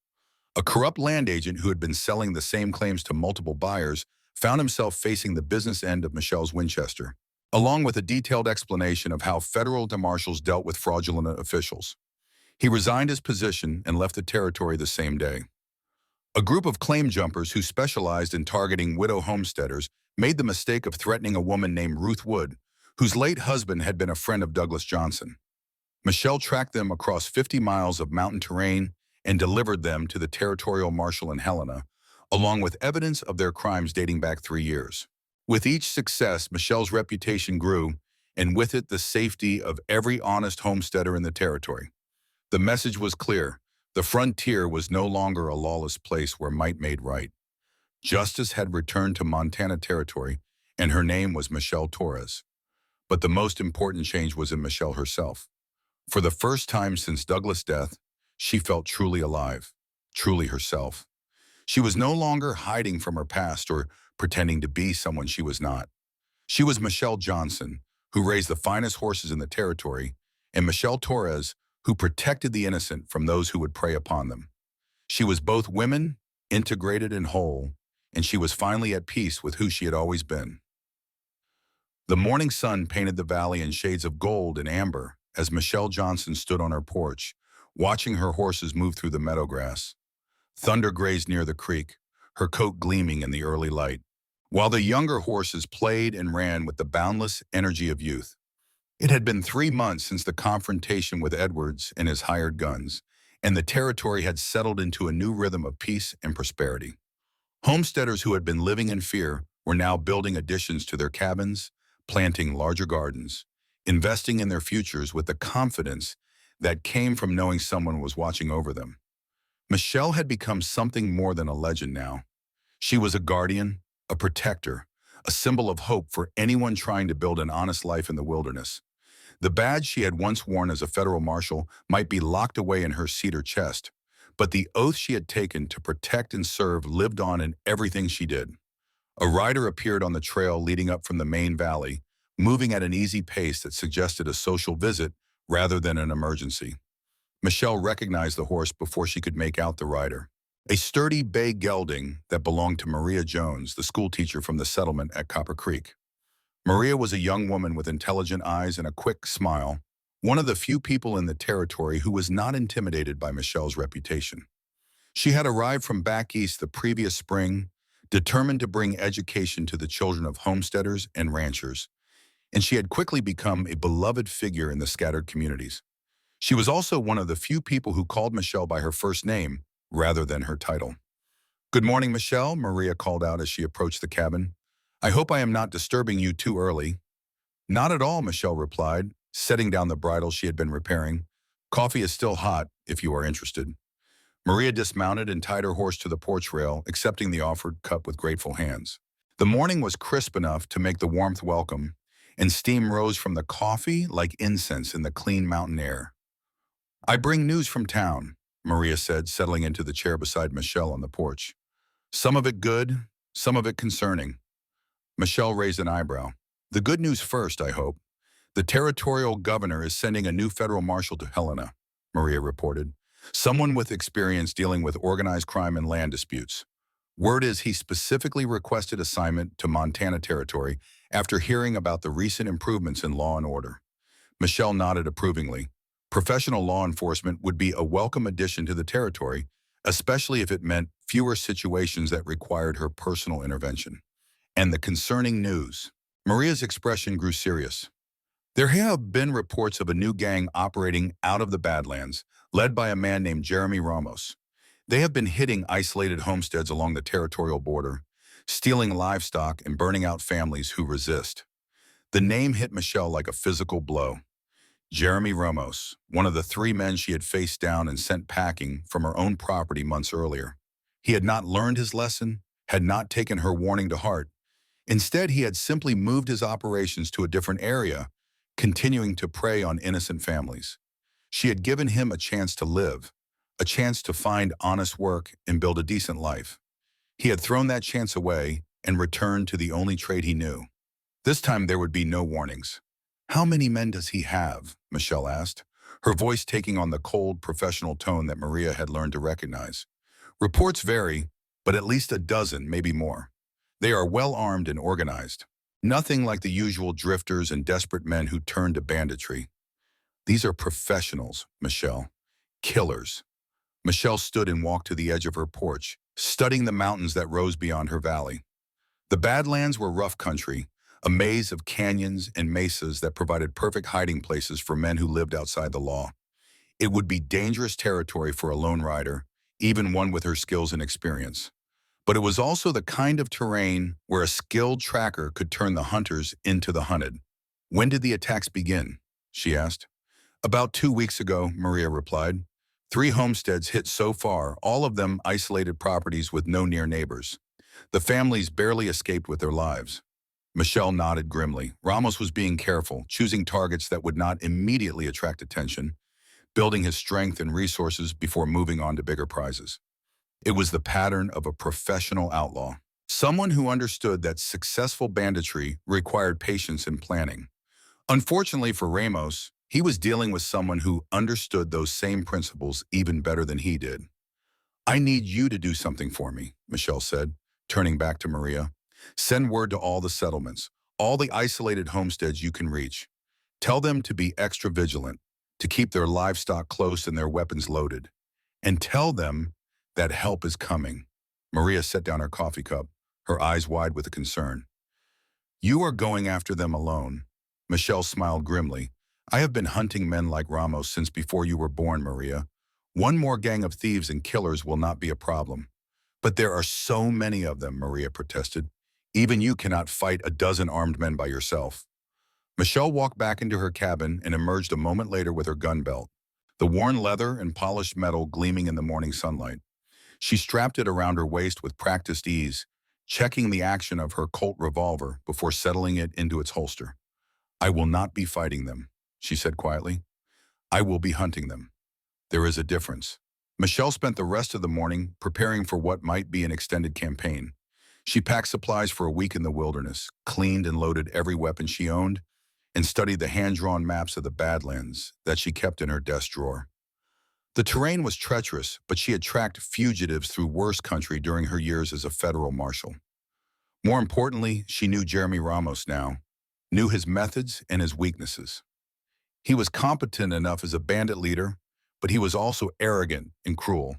A corrupt land agent who had been selling the same claims to multiple buyers found himself facing the business end of Michelle's Winchester, along with a detailed explanation of how federal marshals dealt with fraudulent officials. He resigned his position and left the territory the same day. A group of claim jumpers who specialized in targeting widow homesteaders made the mistake of threatening a woman named Ruth Wood, whose late husband had been a friend of Douglas Johnson. Michelle tracked them across 50 miles of mountain terrain and delivered them to the territorial marshal in Helena, along with evidence of their crimes dating back 3 years. With each success, Michelle's reputation grew, and with it the safety of every honest homesteader in the territory. The message was clear. The frontier was no longer a lawless place where might made right. Justice had returned to Montana territory, and her name was Michelle Torres. But the most important change was in Michelle herself. For the first time since Douglas' death, she felt truly alive, truly herself. She was no longer hiding from her past or pretending to be someone she was not. She was Michelle Johnson, who raised the finest horses in the territory, and Michelle Torres, who protected the innocent from those who would prey upon them. She was both women, integrated and whole, and she was finally at peace with who she had always been. The morning sun painted the valley in shades of gold and amber as Michelle Johnson stood on her porch, watching her horses move through the meadowgrass. Thunder grazed near the creek, her coat gleaming in the early light, while the younger horses played and ran with the boundless energy of youth. It had been 3 months since the confrontation with Edwards and his hired guns, and the territory had settled into a new rhythm of peace and prosperity. Homesteaders who had been living in fear were now building additions to their cabins, planting larger gardens, investing in their futures with the confidence that came from knowing someone was watching over them. Michelle had become something more than a legend now. She was a guardian, a protector, a symbol of hope for anyone trying to build an honest life in the wilderness. The badge she had once worn as a federal marshal might be locked away in her cedar chest, but the oath she had taken to protect and serve lived on in everything she did. A rider appeared on the trail leading up from the main valley, moving at an easy pace that suggested a social visit rather than an emergency. Michelle recognized the horse before she could make out the rider. A sturdy bay gelding that belonged to Maria Jones, the schoolteacher from the settlement at Copper Creek. Maria was a young woman with intelligent eyes and a quick smile, one of the few people in the territory who was not intimidated by Michelle's reputation. She had arrived from back east the previous spring, determined to bring education to the children of homesteaders and ranchers, and she had quickly become a beloved figure in the scattered communities. She was also one of the few people who called Michelle by her first name rather than her title. "Good morning, Michelle," Maria called out as she approached the cabin. "I hope I am not disturbing you too early." "Not at all," Michelle replied, setting down the bridle she had been repairing. "Coffee is still hot, if you are interested." Maria dismounted and tied her horse to the porch rail, accepting the offered cup with grateful hands. The morning was crisp enough to make the warmth welcome, and steam rose from the coffee like incense in the clean mountain air. "I bring news from town," Maria said, settling into the chair beside Michelle on the porch. "Some of it good, some of it concerning." Michelle raised an eyebrow. "The good news first, I hope. The territorial governor is sending a new federal marshal to Helena," Maria reported. "Someone with experience dealing with organized crime and land disputes. Word is he specifically requested assignment to Montana territory after hearing about the recent improvements in law and order." Michelle nodded approvingly. Professional law enforcement would be a welcome addition to the territory, especially if it meant fewer situations that required her personal intervention. "And the concerning news." Maria's expression grew serious. "There have been reports of a new gang operating out of the Badlands, led by a man named Jeremy Ramos. They have been hitting isolated homesteads along the territorial border, stealing livestock and burning out families who resist." The name hit Michelle like a physical blow. Jeremy Ramos, one of the 3 men she had faced down and sent packing from her own property months earlier. He had not learned his lesson, had not taken her warning to heart. Instead, he had simply moved his operations to a different area, continuing to prey on innocent families. She had given him a chance to live, a chance to find honest work and build a decent life. He had thrown that chance away and returned to the only trade he knew. This time there would be no warnings. "How many men does he have?" Michelle asked, her voice taking on the cold, professional tone that Maria had learned to recognize. "Reports vary, but at least a dozen, maybe more. They are well armed and organized. Nothing like the usual drifters and desperate men who turn to banditry. These are professionals, Michelle. Killers. Michelle stood and walked to the edge of her porch, studying the mountains that rose beyond her valley. The Badlands were rough country, a maze of canyons and mesas that provided perfect hiding places for men who lived outside the law. It would be dangerous territory for a lone rider, even one with her skills and experience. But it was also the kind of terrain where a skilled tracker could turn the hunters into the hunted. "When did the attacks begin?" she asked. "About 2 weeks ago," Maria replied. "3 homesteads hit so far, all of them isolated properties with no near neighbors. The families barely escaped with their lives." Michelle nodded grimly. Ramos was being careful, choosing targets that would not immediately attract attention, building his strength and resources before moving on to bigger prizes. It was the pattern of a professional outlaw, someone who understood that successful banditry required patience and planning. Unfortunately for Ramos, he was dealing with someone who understood those same principles even better than he did. "I need you to do something for me," Michelle said, turning back to Maria. "Send word to all the settlements, all the isolated homesteads you can reach. Tell them to be extra vigilant, to keep their livestock close and their weapons loaded. And tell them that help is coming." Maria set down her coffee cup, her eyes wide with concern. "You are going after them alone." Michelle smiled grimly. "I have been hunting men like Ramos since before you were born, Maria. One more gang of thieves and killers will not be a problem." "But there are so many of them," Maria protested. "Even you cannot fight a dozen armed men by yourself." Michelle walked back into her cabin and emerged a moment later with her gun belt, the worn leather and polished metal gleaming in the morning sunlight. She strapped it around her waist with practiced ease, checking the action of her Colt revolver before settling it into its holster. "I will not be fighting them," she said quietly. "I will be hunting them. There is a difference." Michelle spent the rest of the morning preparing for what might be an extended campaign. She packed supplies for a week in the wilderness, cleaned and loaded every weapon she owned, and studied the hand-drawn maps of the Badlands that she kept in her desk drawer. The terrain was treacherous, but she had tracked fugitives through worse country during her years as a federal marshal. More importantly, she knew Jeremy Ramos now, knew his methods and his weaknesses. He was competent enough as a bandit leader, but he was also arrogant and cruel,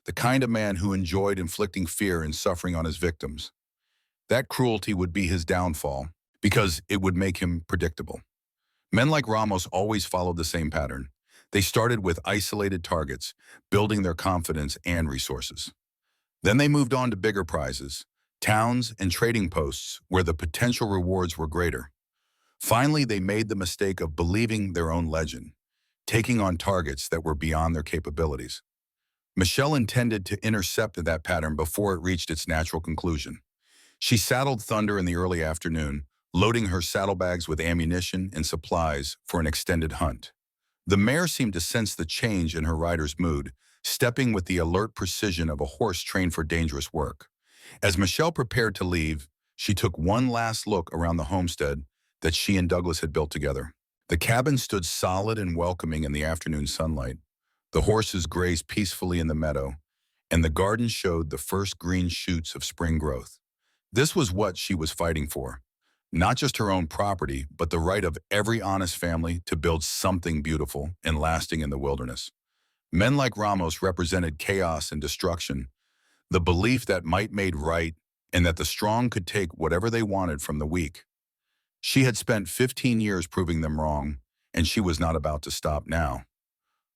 the kind of man who enjoyed inflicting fear and suffering on his victims. That cruelty would be his downfall, because it would make him predictable. Men like Ramos always followed the same pattern. They started with isolated targets, building their confidence and resources. Then they moved on to bigger prizes, towns and trading posts where the potential rewards were greater. Finally, they made the mistake of believing their own legend, taking on targets that were beyond their capabilities. Michelle intended to intercept that pattern before it reached its natural conclusion. She saddled Thunder in the early afternoon, loading her saddlebags with ammunition and supplies for an extended hunt. The mare seemed to sense the change in her rider's mood, stepping with the alert precision of a horse trained for dangerous work. As Michelle prepared to leave, she took one last look around the homestead that she and Douglas had built together. The cabin stood solid and welcoming in the afternoon sunlight. The horses grazed peacefully in the meadow, and the garden showed the first green shoots of spring growth. This was what she was fighting for. Not just her own property, but the right of every honest family to build something beautiful and lasting in the wilderness. Men like Ramos represented chaos and destruction, the belief that might made right and that the strong could take whatever they wanted from the weak. She had spent 15 years proving them wrong, and she was not about to stop now.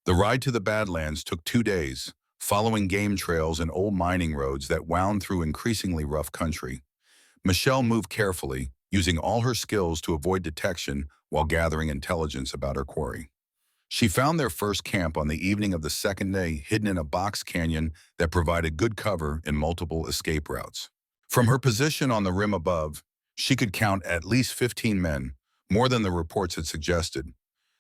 The ride to the Badlands took 2 days, following game trails and old mining roads that wound through increasingly rough country. Michelle moved carefully, using all her skills to avoid detection while gathering intelligence about her quarry. She found their first camp on the evening of the second day, hidden in a box canyon that provided good cover and multiple escape routes. From her position on the rim above, she could count at least 15 men, more than the reports had suggested.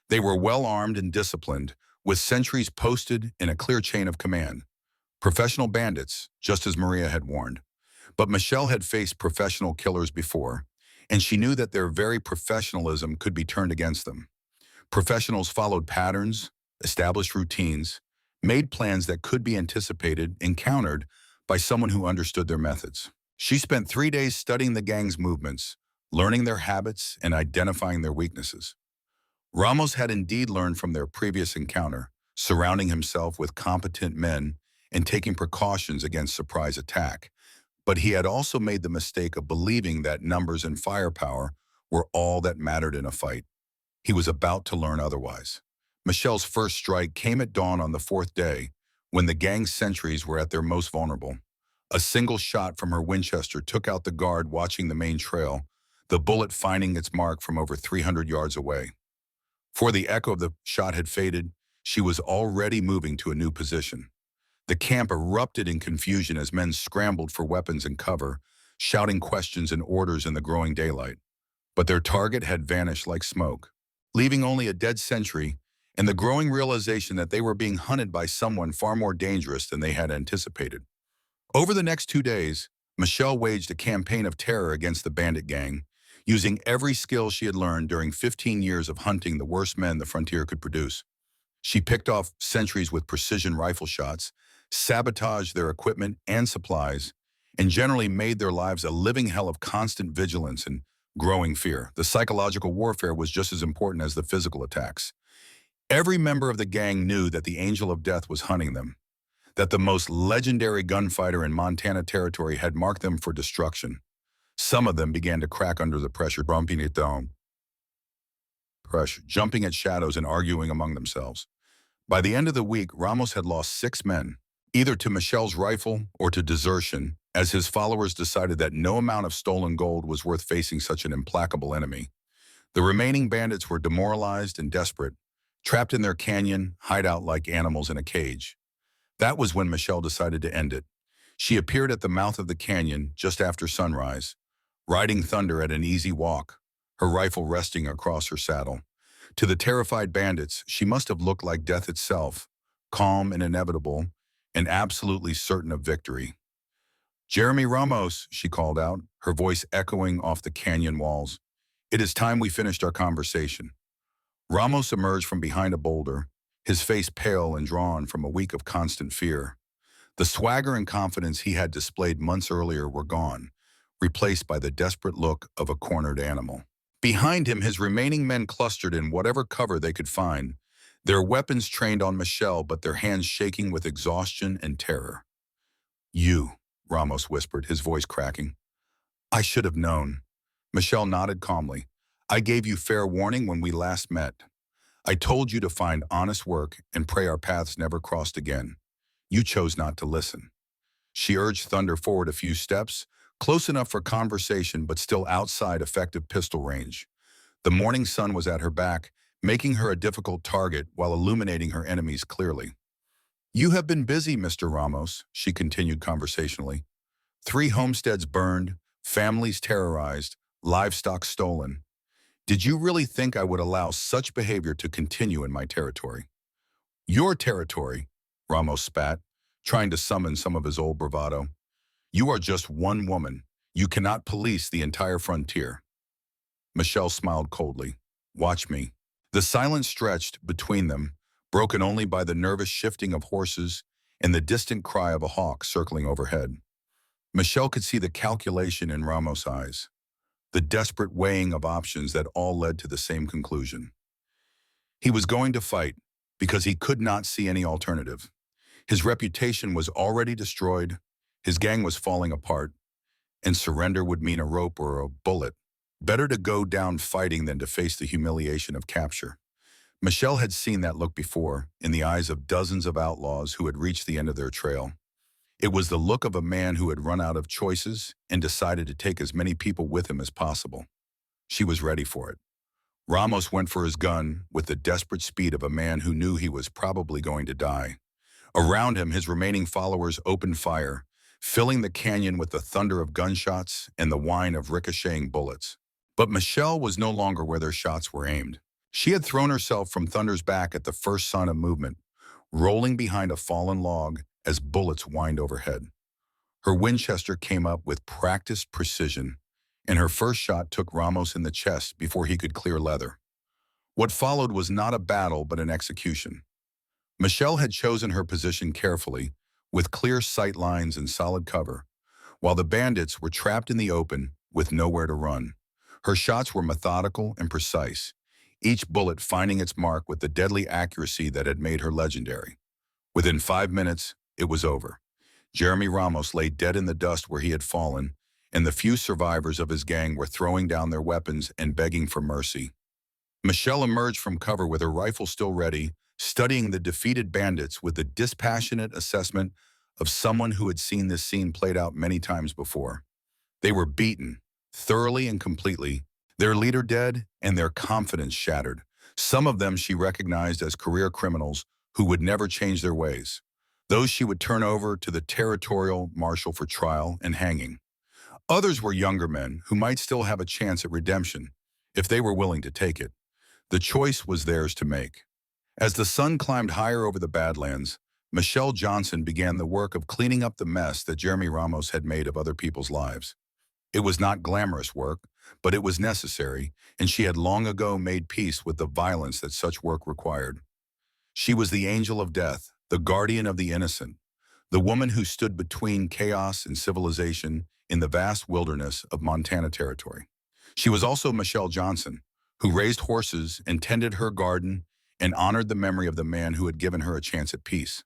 They were well armed and disciplined, with sentries posted in a clear chain of command. Professional bandits, just as Maria had warned. But Michelle had faced professional killers before, and she knew that their very professionalism could be turned against them. Professionals followed patterns, established routines, made plans that could be anticipated and countered by someone who understood their methods. She spent 3 days studying the gang's movements, learning their habits and identifying their weaknesses. Ramos had indeed learned from their previous encounter, surrounding himself with competent men and taking precautions against surprise attack. But he had also made the mistake of believing that numbers and firepower were all that mattered in a fight. He was about to learn otherwise. Michelle's first strike came at dawn on the fourth day, when the gang's sentries were at their most vulnerable. A single shot from her Winchester took out the guard watching the main trail, the bullet finding its mark from over 300 yards away. Before the echo of the shot had faded, she was already moving to a new position. The camp erupted in confusion as men scrambled for weapons and cover, shouting questions and orders in the growing daylight. But their target had vanished like smoke, leaving only a dead sentry and the growing realization that they were being hunted by someone far more dangerous than they had anticipated. Over the next 2 days, Michelle waged a campaign of terror against the bandit gang, using every skill she had learned during 15 years of hunting the worst men the frontier could produce. She picked off sentries with precision rifle shots, sabotaged their equipment and supplies, and generally made their lives a living hell of constant vigilance and growing fear. The psychological warfare was just as important as the physical attacks. Every member of the gang knew that the Angel of Death was hunting them, that the most legendary gunfighter in Montana territory had marked them for destruction. Some of them began to crack under the pressure, bumping it down, jumping at shadows and arguing among themselves. By the end of the week, Ramos had lost 6 men, either to Michelle's rifle or to desertion, as his followers decided that no amount of stolen gold was worth facing such an implacable enemy. The remaining bandits were demoralized and desperate, trapped in their canyon hideout like animals in a cage. That was when Michelle decided to end it. She appeared at the mouth of the canyon just after sunrise, riding Thunder at an easy walk, her rifle resting across her saddle. To the terrified bandits, she must have looked like death itself, calm and inevitable, and absolutely certain of victory. "Jeremy Ramos," she called out, her voice echoing off the canyon walls. "It is time we finished our conversation." Ramos emerged from behind a boulder, his face pale and drawn from a week of constant fear. The swagger and confidence he had displayed months earlier were gone, replaced by the desperate look of a cornered animal. Behind him, his remaining men clustered in whatever cover they could find, their weapons trained on Michelle but their hands shaking with exhaustion and terror. "You," Ramos whispered, his voice cracking. "I should have known." Michelle nodded calmly. "I gave you fair warning when we last met. I told you to find honest work and pray our paths never crossed again. You chose not to listen." She urged Thunder forward a few steps, close enough for conversation but still outside effective pistol range. The morning sun was at her back, making her a difficult target while illuminating her enemies clearly. "You have been busy, Mr. Ramos," she continued conversationally. "3 homesteads burned, families terrorized, livestock stolen. Did you really think I would allow such behavior to continue in my territory?" "Your territory," Ramos spat, trying to summon some of his old bravado. "You are just one woman. You cannot police the entire frontier." Michelle smiled coldly. "Watch me." The silence stretched between them, broken only by the nervous shifting of horses and the distant cry of a hawk circling overhead. Michelle could see the calculation in Ramos' eyes, the desperate weighing of options that all led to the same conclusion. He was going to fight because he could not see any alternative. His reputation was already destroyed, his gang was falling apart, and surrender would mean a rope or a bullet. Better to go down fighting than to face the humiliation of capture. Michelle had seen that look before, in the eyes of dozens of outlaws who had reached the end of their trail. It was the look of a man who had run out of choices and decided to take as many people with him as possible. She was ready for it. Ramos went for his gun with the desperate speed of a man who knew he was probably going to die. Around him, his remaining followers opened fire, filling the canyon with the thunder of gunshots and the whine of ricocheting bullets. But Michelle was no longer where their shots were aimed. She had thrown herself from Thunder's back at the first sign of movement, rolling behind a fallen log as bullets whined overhead. Her Winchester came up with practiced precision, and her first shot took Ramos in the chest before he could clear leather. What followed was not a battle but an execution. Michelle had chosen her position carefully, with clear sight lines and solid cover, while the bandits were trapped in the open with nowhere to run. Her shots were methodical and precise, each bullet finding its mark with the deadly accuracy that had made her legendary. Within 5 minutes, it was over. Jeremy Ramos lay dead in the dust where he had fallen, and the few survivors of his gang were throwing down their weapons and begging for mercy. Michelle emerged from cover with her rifle still ready, studying the defeated bandits with the dispassionate assessment of someone who had seen this scene played out many times before. They were beaten, thoroughly and completely, their leader dead and their confidence shattered. Some of them she recognized as career criminals who would never change their ways. Those she would turn over to the territorial marshal for trial and hanging. Others were younger men who might still have a chance at redemption if they were willing to take it. The choice was theirs to make. As the sun climbed higher over the Badlands, Michelle Johnson began the work of cleaning up the mess that Jeremy Ramos had made of other people's lives. It was not glamorous work, but it was necessary, and she had long ago made peace with the violence that such work required. She was the angel of death, the guardian of the innocent, the woman who stood between chaos and civilization in the vast wilderness of Montana Territory. She was also Michelle Johnson, who raised horses and tended her garden and honored the memory of the man who had given her a chance at peace.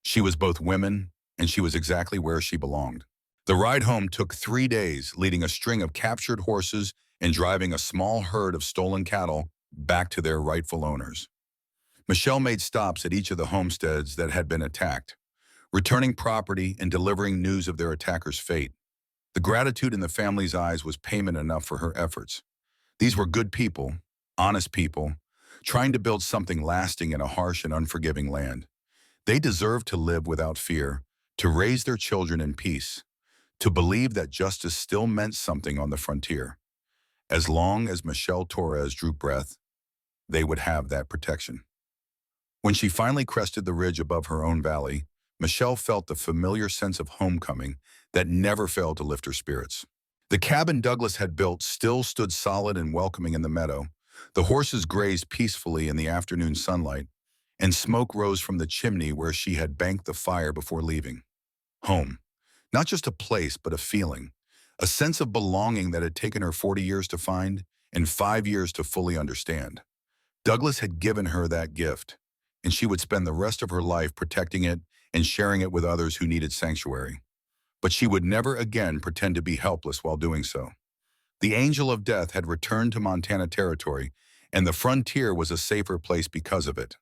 She was both women, and she was exactly where she belonged. The ride home took 3 days, leading a string of captured horses and driving a small herd of stolen cattle back to their rightful owners. Michelle made stops at each of the homesteads that had been attacked, returning property and delivering news of their attacker's fate. The gratitude in the family's eyes was payment enough for her efforts. These were good people, honest people, trying to build something lasting in a harsh and unforgiving land. They deserved to live without fear, to raise their children in peace, to believe that justice still meant something on the frontier. As long as Michelle Torres drew breath, they would have that protection. When she finally crested the ridge above her own valley, Michelle felt the familiar sense of homecoming that never failed to lift her spirits. The cabin Douglas had built still stood solid and welcoming in the meadow. The horses grazed peacefully in the afternoon sunlight, and smoke rose from the chimney where she had banked the fire before leaving. Home. Not just a place, but a feeling. A sense of belonging that had taken her 40 years to find and 5 years to fully understand. Douglas had given her that gift, and she would spend the rest of her life protecting it and sharing it with others who needed sanctuary. But she would never again pretend to be helpless while doing so. The angel of death had returned to Montana Territory, and the frontier was a safer place because of it.